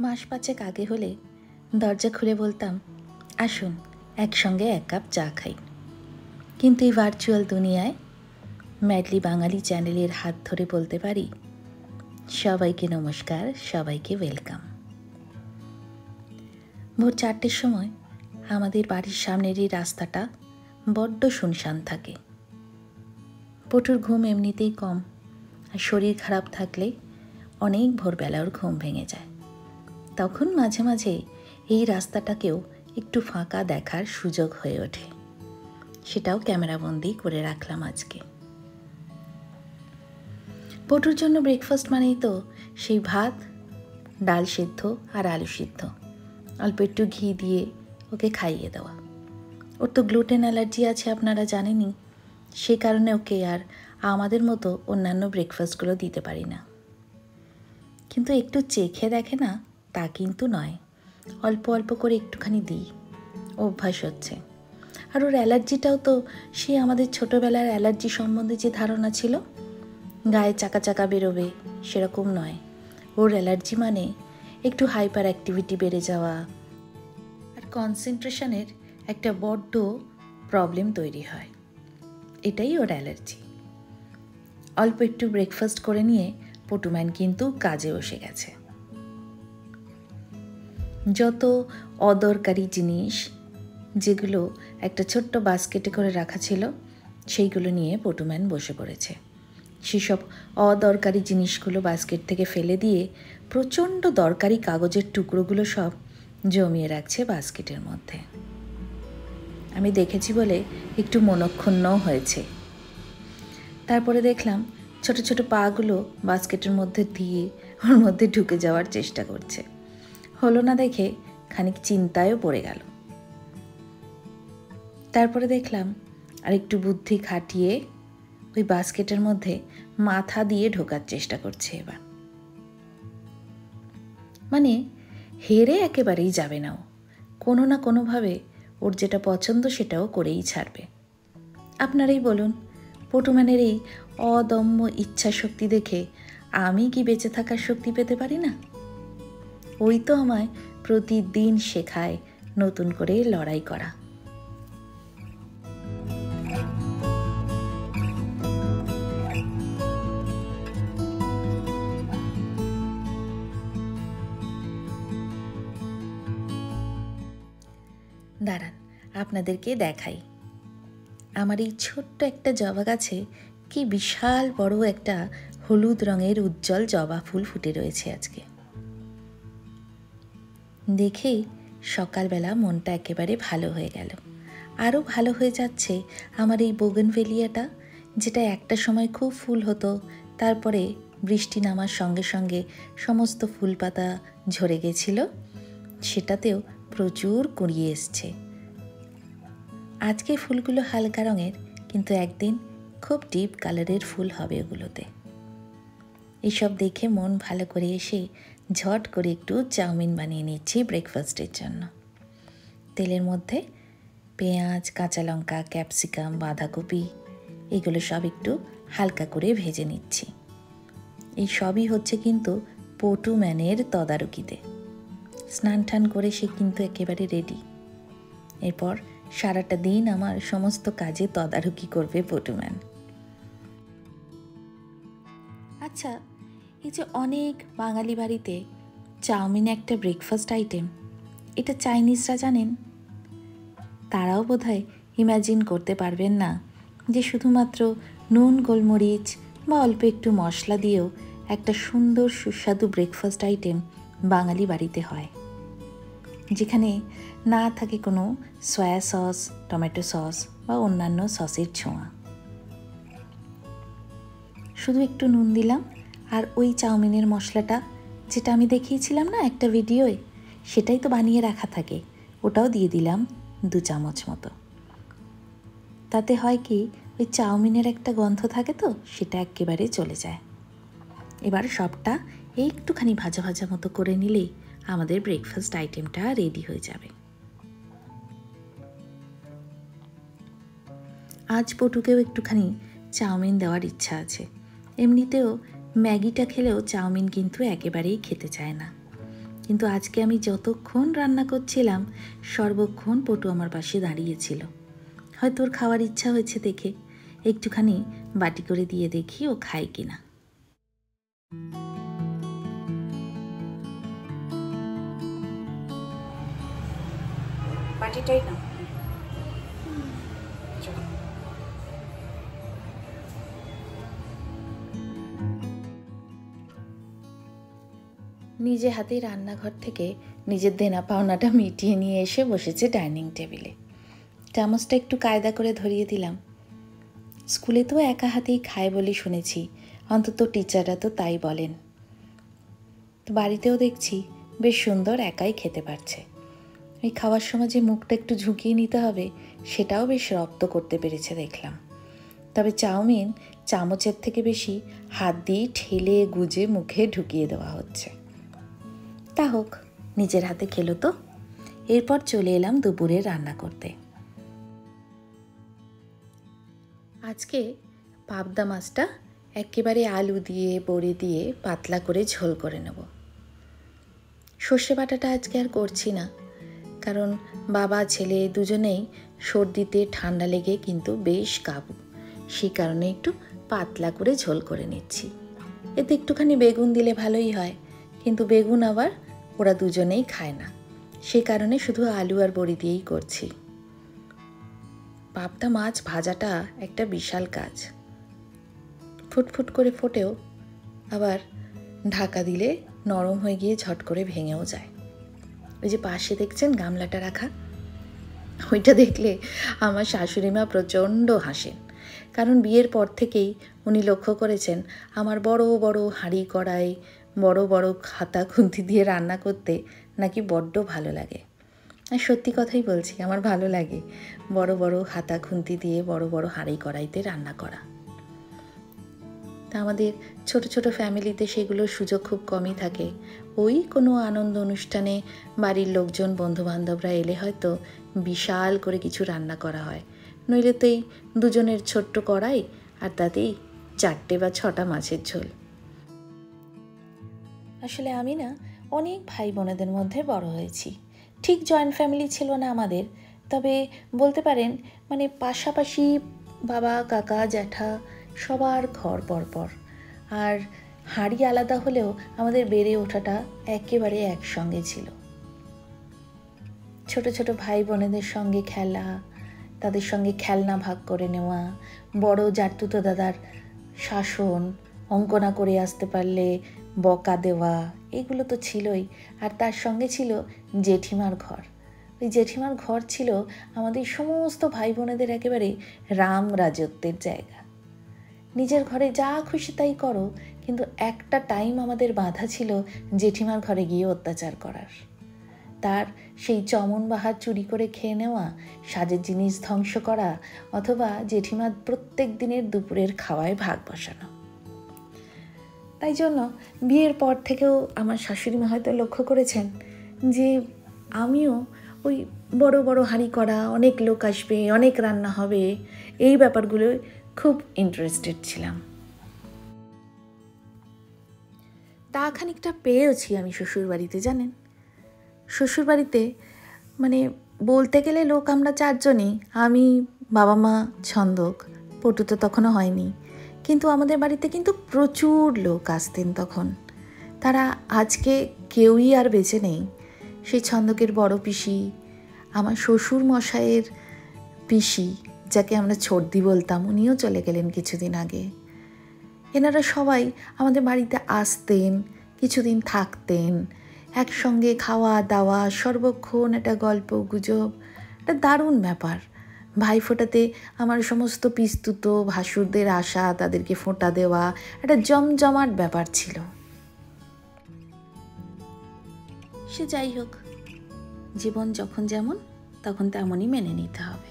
মাস পাঁচেক আগে হলে দরজা খুলে বলতাম, আসুন একসঙ্গে এক কাপ চা খাই। কিন্তু এই ভার্চুয়াল দুনিয়ায় ম্যাডলি বাঙালি চ্যানেলের হাত ধরে বলতে পারি, সবাইকে নমস্কার, সবাইকে ওয়েলকাম। ভোর 4টের সময় আমাদের বাড়ির সামনের এই রাস্তাটা বড্ড শুনশান থাকে। পটুর ঘুম এমনিতেই কম, আর শরীর খারাপ থাকলে অনেক ভোরবেলা ওর ঘুম ভেঙে যায়। তখন মাঝে মাঝে এই রাস্তাটাকেও একটু ফাঁকা দেখার সুযোগ হয়ে ওঠে। সেটাও ক্যামেরাবন্দি করে রাখলাম আজকে। পটুর জন্য ব্রেকফাস্ট মানেই তো সেই ভাত, ডাল সিদ্ধ আর আলু সিদ্ধ, অল্প একটু ঘি দিয়ে ওকে খাইয়ে দেওয়া। ওর তো গ্লুটেন অ্যালার্জি আছে, আপনারা জানেনই। সে কারণে ওকে আর আমাদের মতো অন্যান্য ব্রেকফাস্টগুলো দিতে পারি না। কিন্তু একটু চেখে দেখে না, তা কিন্তু নয়, অল্প অল্প করে একটুখানি দিই, অভ্যাস হচ্ছে। আর ওর অ্যালার্জিটাও তো সে আমাদের ছোটোবেলার অ্যালার্জি সম্বন্ধে যে ধারণা ছিল, গায়ে চাকা চাকা বেরোবে, সেরকম নয়। ওর অ্যালার্জি মানে একটু হাইপার অ্যাক্টিভিটি বেড়ে যাওয়া আর কনসেন্ট্রেশনের একটা বড্ড প্রবলেম তৈরি হয়, এটাই ওর অ্যালার্জি। অল্প একটু ব্রেকফাস্ট করে নিয়ে পটুম্যান কিন্তু কাজে বসে গেছে। যত অদরকারি জিনিস যেগুলো একটা ছোট্ট বাস্কেটে করে রাখা ছিল, সেইগুলো নিয়ে পটুম্যান বসে পড়েছে। সেসব অদরকারি জিনিসগুলো বাস্কেট থেকে ফেলে দিয়ে প্রচণ্ড দরকারি কাগজের টুকরোগুলো সব জমিয়ে রাখছে বাস্কেটের মধ্যে। আমি দেখেছি বলে একটু মনক্ষুণ্ণও হয়েছে। তারপরে দেখলাম ছোট ছোট পাগুলো বাস্কেটের মধ্যে দিয়ে ওর মধ্যে ঢুকে যাওয়ার চেষ্টা করছে। হলো না দেখে খানিক চিন্তায়ও পড়ে গেল। তারপরে দেখলাম আর একটু বুদ্ধি খাটিয়ে ওই বাস্কেটের মধ্যে মাথা দিয়ে ঢোকার চেষ্টা করছে এবার। মানে হেরে একেবারেই যাবে না ও, কোনো না কোনোভাবে ওর যেটা পছন্দ সেটাও করেই ছাড়বে। আপনারাই বলুন, পটুম্যানের এই অদম্য ইচ্ছা শক্তি দেখে আমি কি বেঁচে থাকার শক্তি পেতে পারি না? ওই তো আমায় প্রতিদিন শেখায় নতুন করে লড়াই করা। দাঁড়ান আপনাদেরকে দেখাই, আমার এই ছোট্ট একটা জবা গাছে কি বিশাল বড় একটা হলুদ রঙের উজ্জ্বল জবা ফুল ফুটে রয়েছে আজকে। দেখেই সকালবেলা মনটা একেবারে ভালো হয়ে গেল। আরও ভালো হয়ে যাচ্ছে আমার এই বোগেনভেলিয়াটা, যেটা একটা সময় খুব ফুল হতো, তারপরে বৃষ্টি নামার সঙ্গে সঙ্গে সমস্ত ফুল পাতা ঝরে গেছিল, সেটাতেও প্রচুর কুঁড়িয়ে এসছে। আজকে ফুলগুলো হালকা রঙের, কিন্তু একদিন খুব ডিপ কালারের ফুল হবে ওগুলোতে। এইসব দেখে মন ভালো করে এসে ঝট করে একটু চাউমিন বানিয়ে নিচ্ছি ব্রেকফাস্টের জন্য। তেলের মধ্যে পেঁয়াজ, কাঁচা লঙ্কা, ক্যাপসিকাম, বাঁধাকপি এগুলো সব একটু হালকা করে ভেজে নিচ্ছি। এই সবই হচ্ছে কিন্তু পটুম্যানের তদারকিতে। স্নান টান করে সে কিন্তু একেবারে রেডি। এরপর সারাটা দিন আমার সমস্ত কাজে তদারকি করবে পটুম্যান। আচ্ছা, এই যে অনেক বাঙালি বাড়িতে চাউমিন একটা ব্রেকফাস্ট আইটেম, এটা চাইনিজরা জানেন? তারাও বোধহয় ইম্যাজিন করতে পারবেন না যে শুধুমাত্র নুন, গোলমরিচ বা অল্প একটু মশলা দিয়েও একটা সুন্দর সুস্বাদু ব্রেকফাস্ট আইটেম বাঙালি বাড়িতে হয়, যেখানে না থাকে কোনো সয়া সস, টমেটো সস বা অন্যান্য সসের ছোঁয়া। শুধু একটু নুন দিলাম, আর ওই চাউমিনের মশলাটা যেটা আমি দেখিয়েছিলাম না একটা ভিডিওয়, সেটাই তো বানিয়ে রাখা থাকে, ওটাও দিয়ে দিলাম 2 চামচ মতো। তাতে হয় কি, ওই চাউমিনের একটা গন্ধ থাকে তো, সেটা একেবারে চলে যায়। এবার সবটা একটুখানি ভাজা ভাজা মতো করে নিলেই আমাদের ব্রেকফাস্ট আইটেমটা রেডি হয়ে যাবে। আজ পটুকেও একটুখানি চাউমিন দেওয়ার ইচ্ছা আছে। এমনিতেও ম্যাগিটা খেলেও চাউমিন কিন্তু একেবারেই খেতে চায় না। কিন্তু আজকে আমি যতক্ষণ রান্না করছিলাম সর্বক্ষণ পটু আমার পাশে দাঁড়িয়েছিল। হয়তো ওর খাওয়ার ইচ্ছা হয়েছে দেখে একটুখানি বাটি করে দিয়ে দেখি ও খায় কিনা। বাটিটাই না নিজে হাতেই রান্নাঘর থেকে নিজের দেনা পাওনাটা মিটিয়ে নিয়ে এসে বসেছে ডাইনিং টেবিলে। চামচটা একটু কায়দা করে ধরিয়ে দিলাম। স্কুলে তো একা হাতেই খায় বলে শুনেছি, অন্তত টিচাররা তো তাই বলেন। তো বাড়িতেও দেখছি বেশ সুন্দর একাই খেতে পারছে। এই খাওয়ার সময় যে মুখটা একটু ঝুঁকিয়ে নিতে হবে সেটাও বেশ রপ্ত করতে পেরেছে দেখলাম। তবে চাউমিন চামচের থেকে বেশি হাত দিয়ে ঠেলে গুজে মুখে ঢুকিয়ে দেওয়া হচ্ছে। তা হোক, নিজের হাতে খেলো তো। এরপর চলে এলাম দুপুরে রান্না করতে। আজকে পাবদা মাছটা একেবারে আলু দিয়ে বড়ি দিয়ে পাতলা করে ঝোল করে নেব। সর্ষে বাটাটা আজকে আর করছি না, কারণ বাবা ছেলে দুজনেই সর্দিতে ঠান্ডা লেগে কিন্তু বেশ কাবু। সেই কারণে একটু পাতলা করে ঝোল করে নিচ্ছি। এতে একটুখানি বেগুন দিলে ভালোই হয়, কিন্তু বেগুন আবার ওরা দুজনেই খায় না, সেই কারণে শুধু আলু আর বড়ি দিয়েই করছি। পাবদা মাছ ভাজাটা একটা বিশাল কাজ। ফুটফুট করে ফোটেও, আবার ঢাকা দিলে নরম হয়ে গিয়ে ঝট করে ভেঙেও যায়। ওই যে পাশে দেখছেন গামলাটা রাখা, ওইটা দেখলে আমার শাশুড়ি মা প্রচণ্ড হাসেন। কারণ বিয়ের পর থেকেই উনি লক্ষ্য করেছেন আমার বড় বড় হাঁড়ি কড়াই, বড় বড় খাতা খুন্তি দিয়ে রান্না করতে নাকি বড্ড ভালো লাগে। আর সত্যি কথাই বলছি, আমার ভালো লাগে বড় বড় হাতা খুন্তি দিয়ে বড় বড় হাঁড়ি কড়াইতে রান্না করা। তা আমাদের ছোট ছোট ফ্যামিলিতে সেগুলোর সুযোগ খুব কমই থাকে। ওই কোনো আনন্দ অনুষ্ঠানে বাড়ির লোকজন বন্ধুবান্ধবরা এলে হয়তো বিশাল করে কিছু রান্না করা হয়, নইলে তো এই দুজনের ছোট্ট কড়াই আর তাতেই 4টে বা 6টা মাছের ঝোল। আসলে আমি না অনেক ভাই বোনেদের মধ্যে বড় হয়েছি। ঠিক জয়েন্ট ফ্যামিলি ছিল না আমাদের, তবে বলতে পারেন মানে পাশাপাশি বাবা কাকা জ্যাঠা সবার ঘর পরপর। আর হাঁড়ি আলাদা হলেও আমাদের বেড়ে ওঠাটা একেবারে একসঙ্গে ছিল। ছোট ছোট ভাই বোনেদের সঙ্গে খেলা, তাদের সঙ্গে খেলনা ভাগ করে নেওয়া, বড় জাটতুতো দাদার শাসন, অঙ্কনা করে আসতে পারলে বকা দেওয়া, এগুলো তো ছিলই। আর তার সঙ্গে ছিল জেঠিমার ঘর। ওই জেঠিমার ঘর ছিল আমাদের সমস্ত ভাই বোনেদের একেবারে রাম রাজত্বের জায়গা। নিজের ঘরে যা খুশি তাই করো, কিন্তু একটা টাইম আমাদের বাধা ছিল জেঠিমার ঘরে গিয়ে অত্যাচার করার। তার সেই চমন বাহার চুরি করে খেয়ে নেওয়া, সাজের জিনিস ধ্বংস করা, অথবা জেঠিমার প্রত্যেক দিনের দুপুরের খাওয়ায় ভাগ বসানো। তাই জন্য বিয়ের পর থেকেও আমার শাশুড়ি মা হয়তো লক্ষ্য করেছেন যে আমিও ওই বড় বড় হাঁড়ি করা, অনেক লোক আসবে, অনেক রান্না হবে, এই ব্যাপারগুলো খুব ইন্টারেস্টেড ছিলাম। তা খানিকটা পেয়েওছি আমি শ্বশুরবাড়িতে। জানেন, শ্বশুরবাড়িতে মানে বলতে গেলে লোক আমরা 4জনই, আমি, বাবা মা, ছন্দক, পটু তো তখনও হয়নি। কিন্তু আমাদের বাড়িতে কিন্তু প্রচুর লোক আসতেন তখন। তারা আজকে কেউই আর বেঁচে নেই। সেই ছন্দকের বড় পিসি, আমার শ্বশুর মশাইয়ের পিসি, যাকে আমরা ছোটদি বলতাম, উনিও চলে গেলেন কিছুদিন আগে। এনারা সবাই আমাদের বাড়িতে আসতেন, কিছুদিন থাকতেন, একসঙ্গে খাওয়া দাওয়া, সর্বক্ষণ একটা গল্প গুজব, একটা দারুণ ব্যাপার। ভাই ফোঁটাতে আমার সমস্ত পিস্তুত ভাসুরদের আসা, তাদেরকে ফোঁটা দেওয়া, একটা জমজমাট ব্যাপার ছিল। সে যাই হোক, জীবন যখন যেমন তখন তেমনই মেনে নিতে হবে।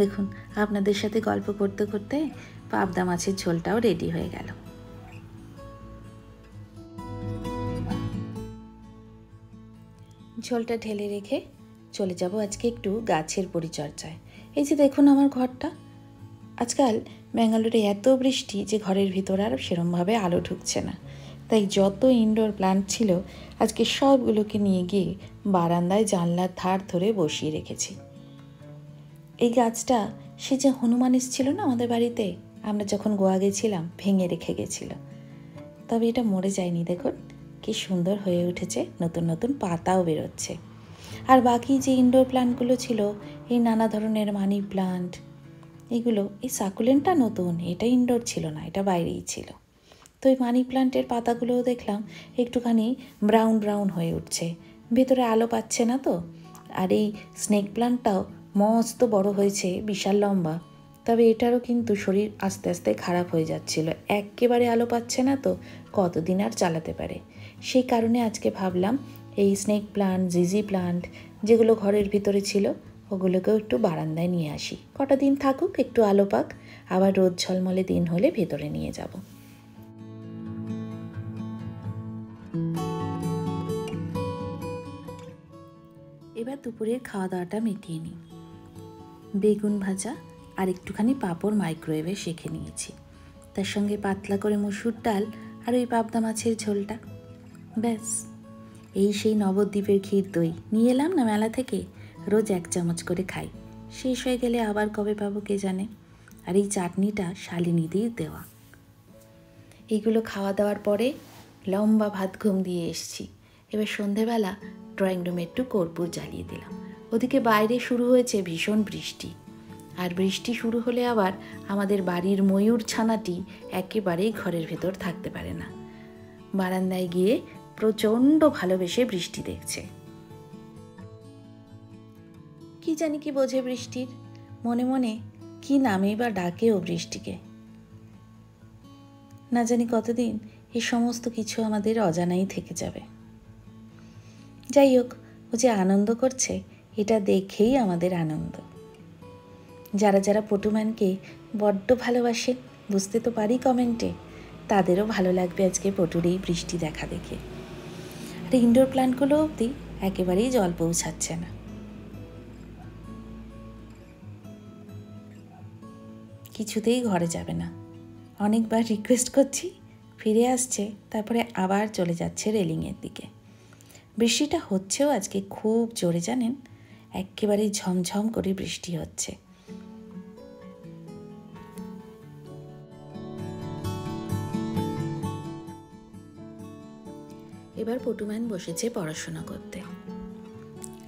দেখুন, আপনাদের সাথে গল্প করতে করতে পাবদা মাছের ঝোলটাও রেডি হয়ে গেল। ঝোলটা ঢেলে রেখে চলে যাব আজকে একটু গাছের পরিচর্যায়। এই যে দেখুন আমার ঘরটা, আজকাল ব্যাঙ্গালোরে এত বৃষ্টি যে ঘরের ভিতর আর সেরমভাবে আলো ঢুকছে না। তাই যত ইনডোর প্ল্যান্ট ছিল আজকে সবগুলোকে নিয়ে গিয়ে বারান্দায় জানলার ধার ধরে বসিয়ে রেখেছি। এই গাছটা সে যে হনুমান এসেছিল না আমাদের বাড়িতে, আমরা যখন গোয়া গেছিলাম ভেঙে রেখে গেছিল, তবে এটা মরে যায়নি। দেখুন কি সুন্দর হয়ে উঠেছে, নতুন নতুন পাতাও বেরোচ্ছে। আর বাকি যে ইনডোর প্ল্যান্টগুলো ছিল, এই নানা ধরনের মানি প্ল্যান্ট, এগুলো, এই সাকুলেন্টটা নতুন, এটা ইনডোর ছিল না, এটা বাইরেই ছিল। তো এই মানি প্ল্যান্টের পাতাগুলোও দেখলাম একটুখানি ব্রাউন ব্রাউন হয়ে উঠছে, ভেতরে আলো পাচ্ছে না তো। আর এই স্নেক প্ল্যান্টটাও মস্ত বড় হয়েছে, বিশাল লম্বা, তবে এটারও কিন্তু শরীর আস্তে আস্তে খারাপ হয়ে যাচ্ছিল, একেবারে আলো পাচ্ছে না তো, কতদিন আর চালাতে পারে। সেই কারণে আজকে ভাবলাম এই স্নেক প্ল্যান্ট, জিজি প্ল্যান্ট যেগুলো ঘরের ভিতরে ছিল ওগুলোকেও একটু বারান্দায় নিয়ে আসি, কটা দিন থাকুক, একটু আলো পাক, আবার রোদ ঝলমলে দিন হলে ভেতরে নিয়ে যাব। এবার দুপুরের খাওয়া দাওয়াটা মিটিয়ে নিই। বেগুন ভাজা আর একটুখানি পাঁপড় মাইক্রোওয়েভে সেঁকে নিয়েছি, তার সঙ্গে পাতলা করে মসুর ডাল আর ওই পাবদা মাছের ঝোলটা, ব্যাস। এই সেই নবদ্বীপের ক্ষীর দই নিয়ে এলাম না মেলা থেকে, রোজ 1 চামচ করে খাই, শেষ হয়ে গেলে আবার কবে পাবো কে জানে। আর এই চাটনিটা শালিনীদের দেওয়া। এইগুলো খাওয়া দাওয়ার পরে লম্বা ভাত ঘুম দিয়ে এসছি। এবার সন্ধেবেলা ড্রয়িং রুমে একটু কর্পূর জ্বালিয়ে দিলাম। ওদিকে বাইরে শুরু হয়েছে ভীষণ বৃষ্টি, আর বৃষ্টি শুরু হলে আবার আমাদের বাড়ির ময়ূর ছানাটি একেবারেই ঘরের ভেতর থাকতে পারে না, বারান্দায় গিয়ে প্রচণ্ড ভালোবেসে বৃষ্টি দেখছে। কি জানি কি বোঝে বৃষ্টির, মনে মনে কি নামেই বা ডাকে ও বৃষ্টিকে। না জানি কতদিন এই সমস্ত কিছু আমাদের অজানাই থেকে যাবে। যাই হোক, ও যে আনন্দ করছে এটা দেখেই আমাদের আনন্দ। যারা যারা পটুম্যানকে বড্ড ভালোবাসেন বুঝতে তো পারি কমেন্টে, তাদেরও ভালো লাগবে আজকে পটুর এই বৃষ্টি দেখা দেখে। আর ইনডোর প্ল্যান্টগুলো অবধি একেবারেই জল পৌঁছাচ্ছে না। কিছুতেই ঘরে যাবে না, অনেকবার রিকোয়েস্ট করছি, ফিরে আসছে, তারপরে আবার চলে যাচ্ছে রেলিংয়ের দিকে। বৃষ্টিটা হচ্ছেও আজকে খুব জোরে, জানেন, একেবারেই ঝমঝম করে বৃষ্টি হচ্ছে। এবার পটুম্যান বসেছে পড়াশোনা করতে।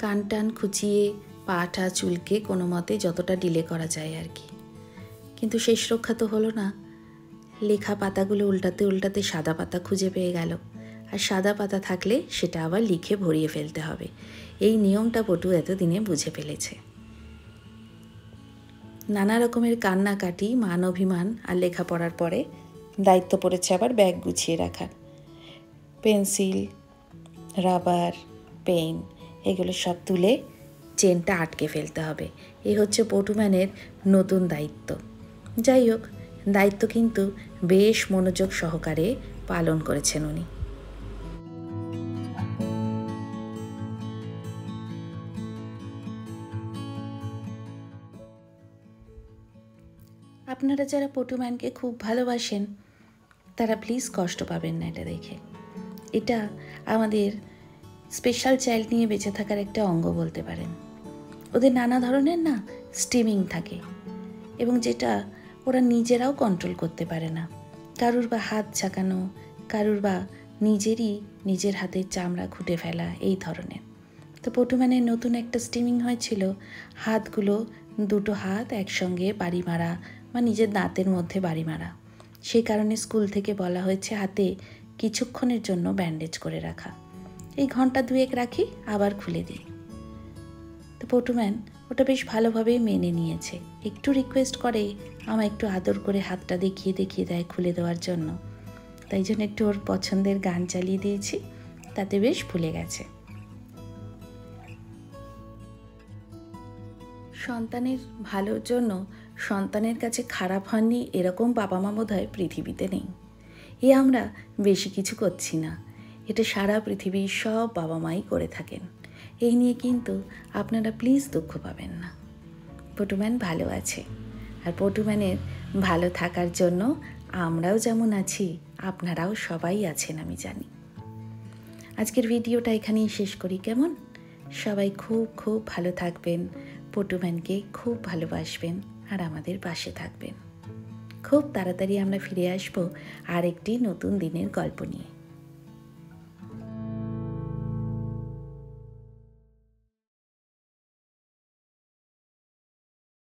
কান টান খুঁচিয়ে পাটা চুলকে কোনো মতে যতটা ডিলে করা যায় আর কি, কিন্তু শেষ রক্ষা তো হলো না। লেখা পাতাগুলো উল্টাতে উল্টাতে সাদা পাতা খুঁজে পেয়ে গেল, আর সাদা পাতা থাকলে সেটা আবার লিখে ভরিয়ে ফেলতে হবে। এই নিয়মটা পটু এতদিনে বুঝে ফেলেছে। নানা রকমের কান্নাকাটি, মান অভিমান আর লেখাপড়ার পরে দায়িত্ব পড়েছে আবার ব্যাগ গুছিয়ে রাখার। পেন্সিল, রাবার, পেন এগুলো সব তুলে চেনটা আটকে ফেলতে হবে। এই হচ্ছে পটুম্যানের নতুন দায়িত্ব। যাই হোক, দায়িত্ব কিন্তু বেশ মনোযোগ সহকারে পালন করেছেন উনি। আপনারা যারা পটুম্যানকে খুব ভালোবাসেন তারা প্লিজ কষ্ট পাবেন না এটা দেখে। এটা আমাদের স্পেশাল চাইল্ড নিয়ে বেঁচে থাকার একটা অঙ্গ বলতে পারেন। ওদের নানা ধরনের না স্টিমিং থাকে, এবং যেটা ওরা নিজেরাও কন্ট্রোল করতে পারে না। কারুর বা হাত ঝাঁকানো, কারুর বা নিজের হাতের চামড়া ঘুটে ফেলা, এই ধরনের। তো পটুম্যানের নতুন একটা স্টিমিং হয়েছিল, হাতগুলো, দুটো হাত একসঙ্গে বাড়ি মারা বা নিজের দাঁতের মধ্যে বাড়ি মারা। সেই কারণে স্কুল থেকে বলা হয়েছে হাতে কিছুক্ষণের জন্য ব্যান্ডেজ করে রাখা। এই ঘন্টা 2 রাখি, আবার খুলে দিই। তো পটুম্যান ওটা বেশ ভালোভাবেই মেনে নিয়েছে। একটু রিকোয়েস্ট করে, আমায় একটু আদর করে হাতটা দেখিয়ে দেয় খুলে দেওয়ার জন্য। তাই জন্য একটু ওর পছন্দের গান চালিয়ে দিয়েছি, তাতে বেশ ভুলে গেছে। সন্তানের ভালোর জন্য সন্তানের কাছে খারাপ হননি এরকম বাবা মা বোধহয় পৃথিবীতে নেই। আমরা বেশি কিছু করছি না, এটা সারা পৃথিবীর সব বাবা মাই করে থাকেন। এই নিয়ে কিন্তু আপনারা প্লিজ দুঃখ পাবেন না। পটুম্যান ভালো আছে, আর পটুম্যানের ভালো থাকার জন্য আমরাও যেমন আছি আপনারাও সবাই আছেন আমি জানি। আজকের ভিডিওটা এখানেই শেষ করি কেমন? সবাই খুব খুব ভালো থাকবেন, পটুম্যানকে খুব ভালোবাসবেন আর আমাদের পাশে থাকবেন। খুব তাড়াতাড়ি আমরা ফিরে আসব আর একটি নতুন দিনের গল্প নিয়ে।